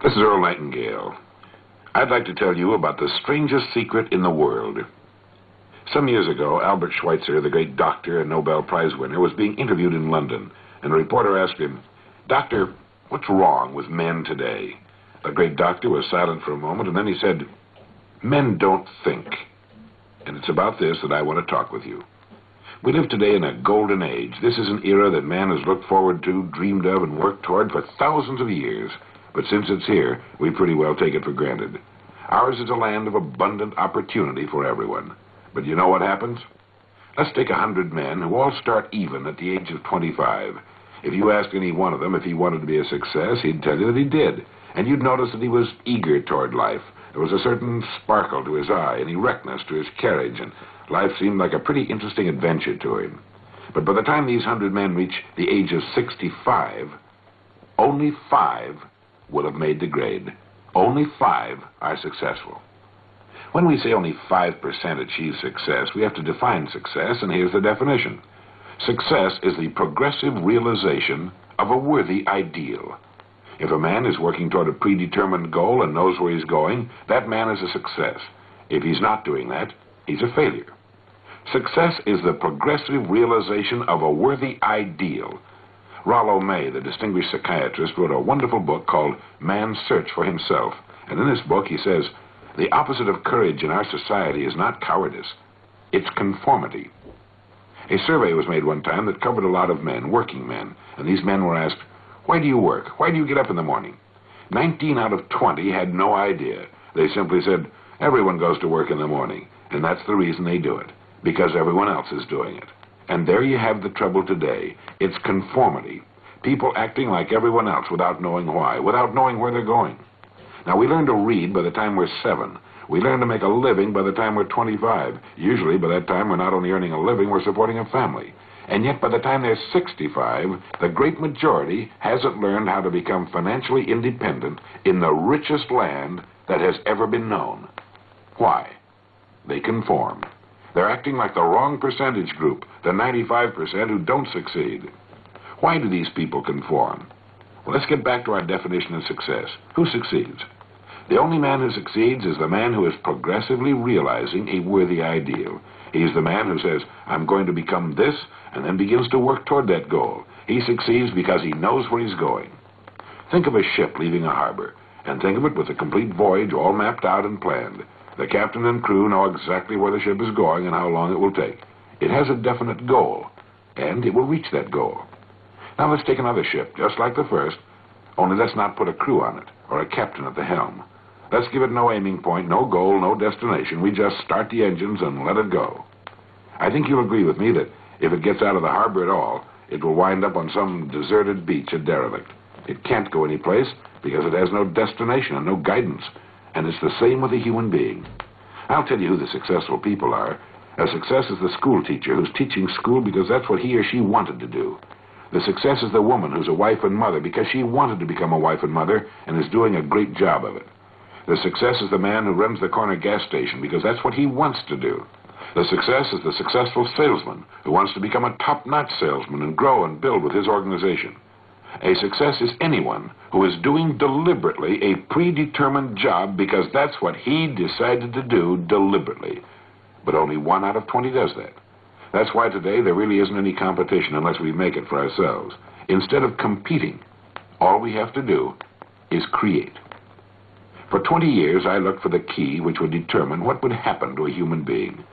This is Earl Nightingale. I'd like to tell you about the strangest secret in the world. Some years ago, Albert Schweitzer, the great doctor and Nobel Prize winner, was being interviewed in London, and a reporter asked him, "Doctor, what's wrong with men today?" The great doctor was silent for a moment, and then he said, "Men don't think." And it's about this that I want to talk with you. We live today in a golden age. This is an era that man has looked forward to, dreamed of, and worked toward for thousands of years. But since it's here, we pretty well take it for granted. Ours is a land of abundant opportunity for everyone. But you know what happens? Let's take 100 men who all start even at the age of 25. If you asked any one of them if he wanted to be a success, he'd tell you that he did. And you'd notice that he was eager toward life. There was a certain sparkle to his eye, an erectness to his carriage, and life seemed like a pretty interesting adventure to him. But by the time these 100 men reach the age of 65, only 5 will have made the grade. Only 5 are successful. When we say only 5% achieve success, we have to define success, and here's the definition. Success is the progressive realization of a worthy ideal. If a man is working toward a predetermined goal and knows where he's going, that man is a success. If he's not doing that, he's a failure. Success is the progressive realization of a worthy ideal. Rollo May, the distinguished psychiatrist, wrote a wonderful book called Man's Search for Himself. And in this book he says, the opposite of courage in our society is not cowardice, it's conformity. A survey was made one time that covered a lot of men, working men, and these men were asked, "Why do you work? Why do you get up in the morning?" 19 out of 20 had no idea. They simply said, "Everyone goes to work in the morning, and that's the reason they do it, because everyone else is doing it." And there you have the trouble today. It's conformity. People acting like everyone else without knowing why, without knowing where they're going. Now, we learn to read by the time we're 7. We learn to make a living by the time we're 25. Usually, by that time, we're not only earning a living, we're supporting a family. And yet, by the time they're 65, the great majority hasn't learned how to become financially independent in the richest land that has ever been known. Why? They conform. They're acting like the wrong percentage group, the 95% who don't succeed. Why do these people conform? Well, let's get back to our definition of success. Who succeeds? The only man who succeeds is the man who is progressively realizing a worthy ideal. He's the man who says, "I'm going to become this," and then begins to work toward that goal. He succeeds because he knows where he's going. Think of a ship leaving a harbor, and think of it with a complete voyage all mapped out and planned. The captain and crew know exactly where the ship is going and how long it will take. It has a definite goal, and it will reach that goal. Now let's take another ship, just like the first, only let's not put a crew on it, or a captain at the helm. Let's give it no aiming point, no goal, no destination. We just start the engines and let it go. I think you'll agree with me that if it gets out of the harbor at all, it will wind up on some deserted beach, a derelict. It can't go anyplace because it has no destination and no guidance. And it's the same with a human being. I'll tell you who the successful people are. A success is the school teacher who's teaching school because that's what he or she wanted to do. The success is the woman who's a wife and mother because she wanted to become a wife and mother and is doing a great job of it. The success is the man who runs the corner gas station because that's what he wants to do. The success is the successful salesman who wants to become a top-notch salesman and grow and build with his organization. A success is anyone who is doing deliberately a predetermined job because that's what he decided to do deliberately. But only 1 out of 20 does that. That's why today there really isn't any competition unless we make it for ourselves. Instead of competing, all we have to do is create. For 20 years, I looked for the key which would determine what would happen to a human being.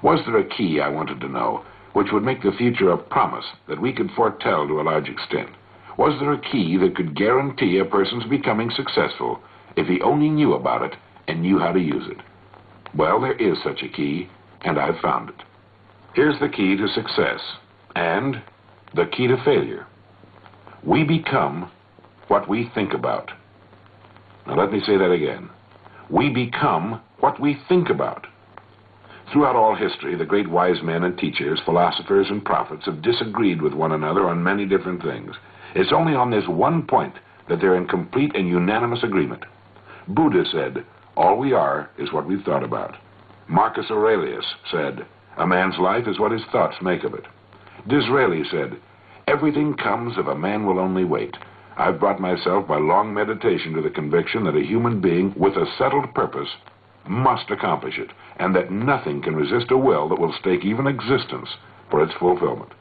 Was there a key, I wanted to know, which would make the future a promise that we could foretell to a large extent? Was there a key that could guarantee a person's becoming successful if he only knew about it and knew how to use it? Well, there is such a key, and I've found it. Here's the key to success and the key to failure. We become what we think about. Now let me say that again. We become what we think about. Throughout all history, the great wise men and teachers, philosophers and prophets have disagreed with one another on many different things. It's only on this one point that they're in complete and unanimous agreement. Buddha said, "All we are is what we've thought about." Marcus Aurelius said, "A man's life is what his thoughts make of it." Disraeli said, "Everything comes if a man will only wait." I've brought myself by long meditation to the conviction that a human being with a settled purpose must accomplish it, and that nothing can resist a will that will stake even existence for its fulfillment.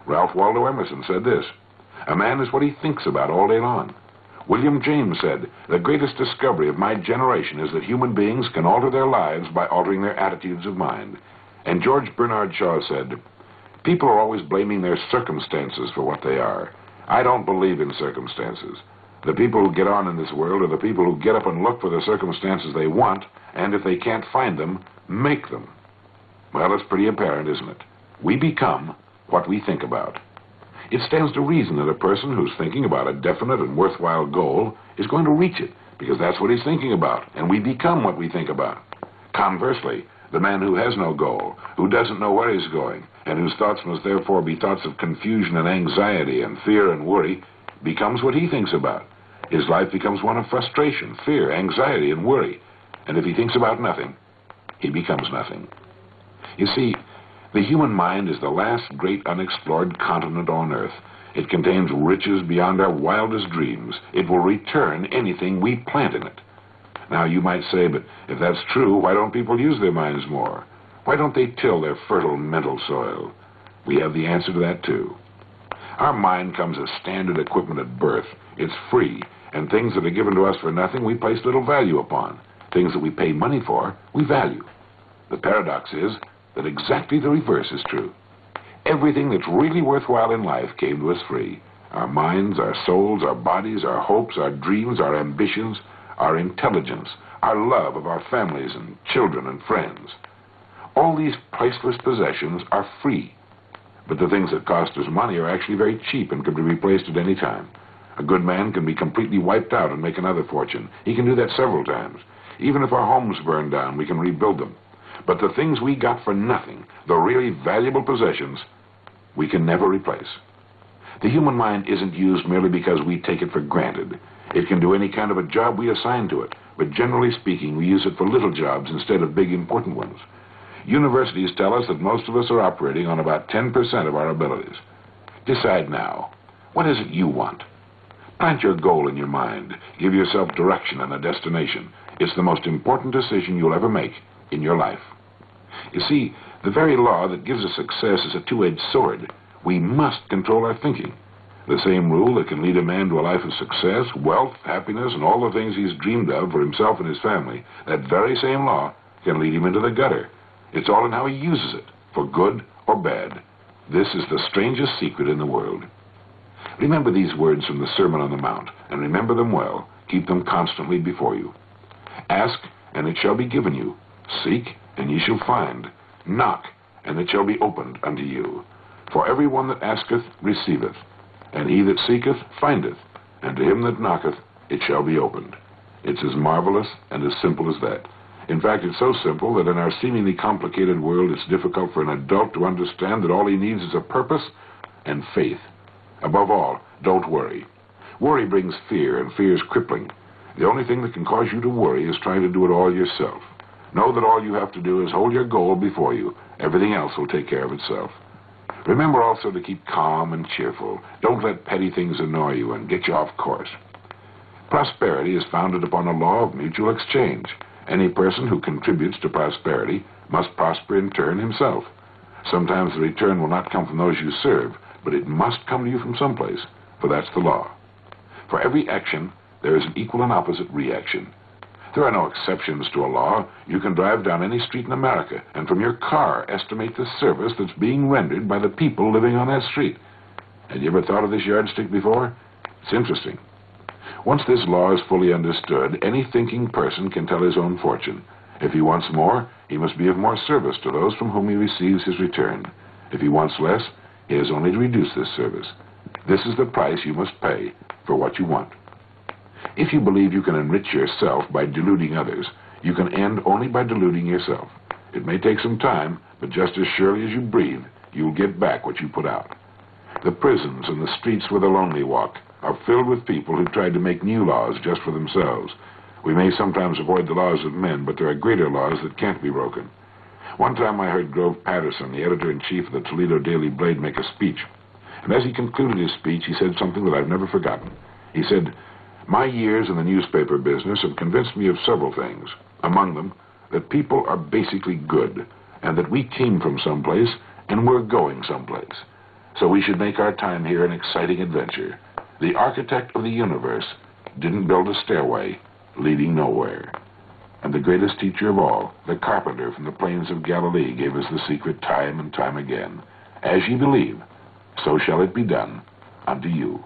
Ralph Waldo Emerson said this, "A man is what he thinks about all day long." William James said, "The greatest discovery of my generation is that human beings can alter their lives by altering their attitudes of mind." And George Bernard Shaw said, "People are always blaming their circumstances for what they are. I don't believe in circumstances. The people who get on in this world are the people who get up and look for the circumstances they want, and if they can't find them, make them." Well, it's pretty apparent, isn't it? We become what we think about. It stands to reason that a person who's thinking about a definite and worthwhile goal is going to reach it, because that's what he's thinking about, and we become what we think about. Conversely, the man who has no goal, who doesn't know where he's going, and whose thoughts must therefore be thoughts of confusion and anxiety and fear and worry, becomes what he thinks about. His life becomes one of frustration, fear, anxiety, and worry. And if he thinks about nothing, he becomes nothing. You see, the human mind is the last great unexplored continent on Earth. It contains riches beyond our wildest dreams. It will return anything we plant in it. Now, you might say, but if that's true, why don't people use their minds more? Why don't they till their fertile mental soil? We have the answer to that, too. Our mind comes as standard equipment at birth. It's free, and things that are given to us for nothing we place little value upon. Things that we pay money for, we value. The paradox is that exactly the reverse is true. Everything that's really worthwhile in life came to us free. Our minds, our souls, our bodies, our hopes, our dreams, our ambitions, our intelligence, our love of our families and children and friends. All these priceless possessions are free. But the things that cost us money are actually very cheap and can be replaced at any time. A good man can be completely wiped out and make another fortune. He can do that several times. Even if our homes burn down, we can rebuild them. But the things we got for nothing, the really valuable possessions, we can never replace. The human mind isn't used merely because we take it for granted. It can do any kind of a job we assign to it, but generally speaking, we use it for little jobs instead of big, important ones. Universities tell us that most of us are operating on about 10% of our abilities. Decide now. What is it you want? Plant your goal in your mind. Give yourself direction and a destination. It's the most important decision you'll ever make in your life. You see, the very law that gives us success is a two-edged sword. We must control our thinking. The same rule that can lead a man to a life of success, wealth, happiness, and all the things he's dreamed of for himself and his family, that very same law can lead him into the gutter. It's all in how he uses it, for good or bad. This is the strangest secret in the world. Remember these words from the Sermon on the Mount, and remember them well. Keep them constantly before you. Ask, and it shall be given you. Seek, and ye shall find. Knock, and it shall be opened unto you. For every one that asketh receiveth, and he that seeketh findeth, and to him that knocketh it shall be opened. It's as marvelous and as simple as that. In fact, it's so simple that in our seemingly complicated world, it's difficult for an adult to understand that all he needs is a purpose and faith. Above all, don't worry. Worry brings fear, and fear is crippling. The only thing that can cause you to worry is trying to do it all yourself. Know that all you have to do is hold your goal before you. Everything else will take care of itself. Remember also to keep calm and cheerful. Don't let petty things annoy you and get you off course. Prosperity is founded upon a law of mutual exchange. Any person who contributes to prosperity must prosper in turn himself. Sometimes the return will not come from those you serve, but it must come to you from someplace, for that's the law. For every action, there is an equal and opposite reaction. There are no exceptions to a law. You can drive down any street in America, and from your car estimate the service that's being rendered by the people living on that street. Had you ever thought of this yardstick before? It's interesting. Once this law is fully understood, any thinking person can tell his own fortune. If he wants more, he must be of more service to those from whom he receives his return. If he wants less, he has only to reduce this service. This is the price you must pay for what you want. If you believe you can enrich yourself by deluding others, you can end only by deluding yourself. It may take some time, but just as surely as you breathe, you'll get back what you put out. The prisons and the streets where the lonely walk are filled with people who tried to make new laws just for themselves. We may sometimes avoid the laws of men, but there are greater laws that can't be broken. One time I heard Grove Patterson, the editor-in-chief of the Toledo Daily Blade, make a speech. And as he concluded his speech, he said something that I've never forgotten. He said, "My years in the newspaper business have convinced me of several things. Among them, that people are basically good, and that we came from someplace and we're going someplace. So we should make our time here an exciting adventure. The architect of the universe didn't build a stairway leading nowhere." And the greatest teacher of all, the carpenter from the plains of Galilee, gave us the secret time and time again. As ye believe, so shall it be done unto you.